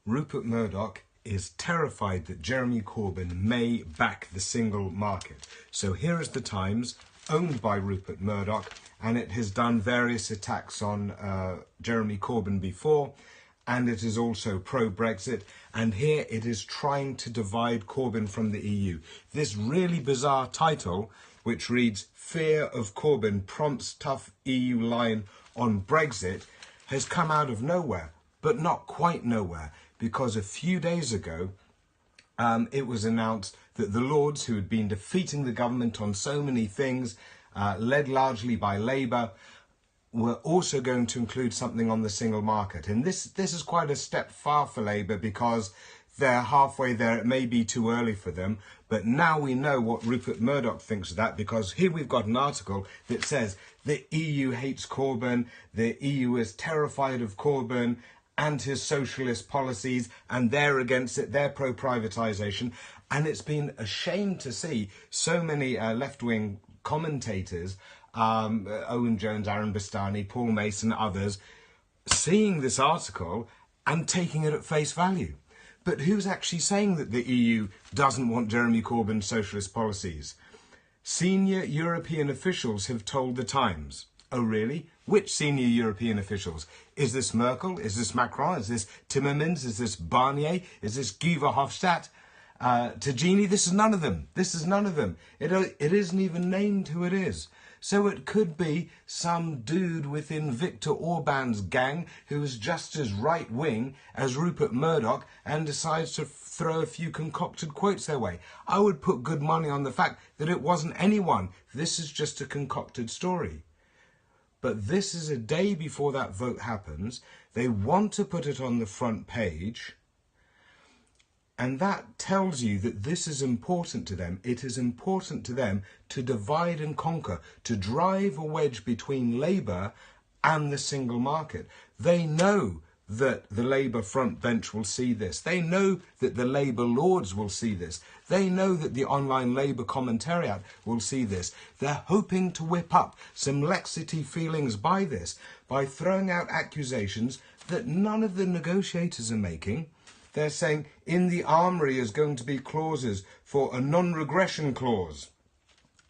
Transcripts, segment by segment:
Rupert Murdoch is terrified that Jeremy Corbyn may back the single market. So here is the Times, owned by Rupert Murdoch, and it has done various attacks on Jeremy Corbyn before, and it is also pro-Brexit, and here it is trying to divide Corbyn from the EU. This really bizarre title, which reads, "Fear of Corbyn prompts tough EU line on Brexit," has come out of nowhere, but not quite nowhere, because a few days ago it was announced that the Lords, who had been defeating the government on so many things, led largely by Labour, were also going to include something on the single market. And this is quite a step far for Labour, because they're halfway there. It may be too early for them, but now we know what Rupert Murdoch thinks of that, because here we've got an article that says the EU hates Corbyn, the EU is terrified of Corbyn and his socialist policies, and they're against it, they're pro-privatisation. And it's been a shame to see so many left-wing commentators, Owen Jones, Aaron Bastani, Paul Mason, others, seeing this article and taking it at face value. But who's actually saying that the EU doesn't want Jeremy Corbyn's socialist policies? Senior European officials have told the Times. Oh, really? Which senior European officials? Is this Merkel? Is this Macron? Is this Timmermans? Is this Barnier? Is this Guy Verhofstadt? Tajini? This is none of them. This is none of them. It isn't even named who it is. So it could be some dude within Viktor Orban's gang who is just as right-wing as Rupert Murdoch and decides to throw a few concocted quotes their way. I would put good money on the fact that it wasn't anyone. This is just a concocted story. But this is a day before that vote happens. They want to put it on the front page. And that tells you that this is important to them. It is important to them to divide and conquer, to drive a wedge between Labour and the single market. They know that the Labour front bench will see this. They know that the Labour Lords will see this. They know that the online Labour commentariat will see this. They're hoping to whip up some laxity feelings by this, by throwing out accusations that none of the negotiators are making. They're saying in the armoury is going to be clauses for a non-regression clause.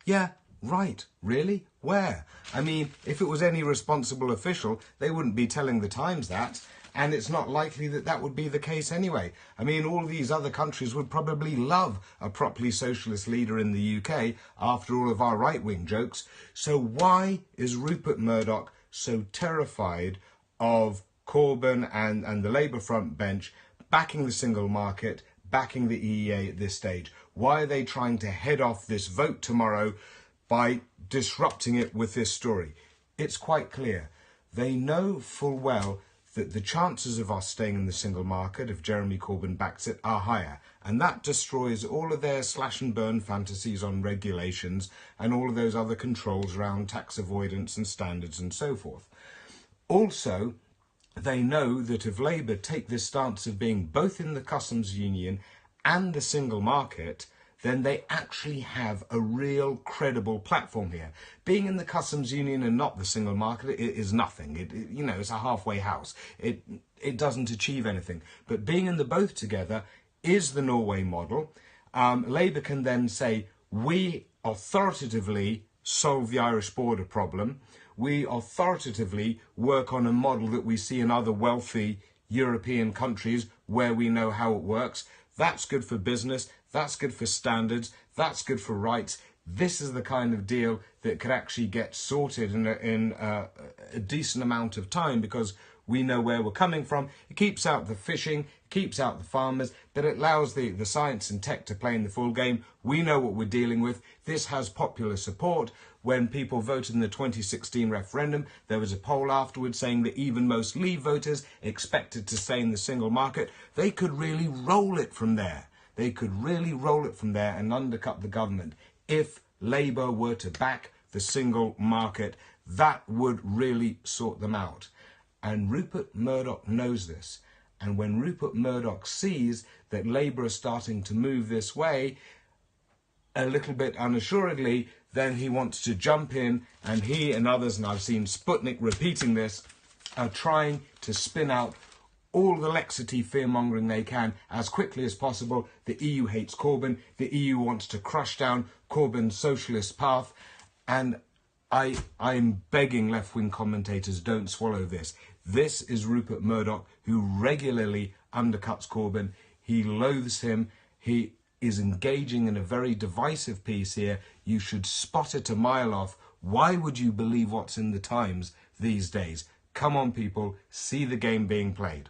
Yeah, right. Really? Where? I mean, if it was any responsible official, they wouldn't be telling the Times that. And it's not likely that that would be the case anyway. I mean, all these other countries would probably love a properly socialist leader in the UK after all of our right-wing jokes. So why is Rupert Murdoch so terrified of Corbyn and the Labour front bench backing the single market, backing the EEA at this stage? Why are they trying to head off this vote tomorrow by disrupting it with this story? It's quite clear. They know full well that the chances of us staying in the single market, if Jeremy Corbyn backs it, are higher. And that destroys all of their slash and burn fantasies on regulations and all of those other controls around tax avoidance and standards and so forth. Also, they know that if Labour take this stance of being both in the customs union and the single market, then they actually have a real credible platform here. Being in the customs union and not the single market, it is nothing. It's a halfway house. It doesn't achieve anything. But being in the both together is the Norway model. Labour can then say, we authoritatively solve the Irish border problem. We authoritatively work on a model that we see in other wealthy European countries where we know how it works. That's good for business. That's good for standards. That's good for rights. This is the kind of deal that could actually get sorted in a decent amount of time, because we know where we're coming from. It keeps out the fishing, it keeps out the farmers, but it allows the science and tech to play in the full game. We know what we're dealing with. This has popular support. When people voted in the 2016 referendum, there was a poll afterwards saying that even most Leave voters expected to stay in the single market. They could really roll it from there. They could really roll it from there and undercut the government. If Labour were to back the single market, that would really sort them out. And Rupert Murdoch knows this. And when Rupert Murdoch sees that Labour are starting to move this way, a little bit unassuredly, then he wants to jump in, and he and others, and I've seen Sputnik repeating this, are trying to spin out all the laxity, fear-mongering they can as quickly as possible. The EU hates Corbyn. The EU wants to crush down Corbyn's socialist path. And I'm begging left-wing commentators, don't swallow this. This is Rupert Murdoch, who regularly undercuts Corbyn. He loathes him. He is engaging in a very divisive piece here. You should spot it a mile off. Why would you believe what's in the Times these days? Come on, people, see the game being played.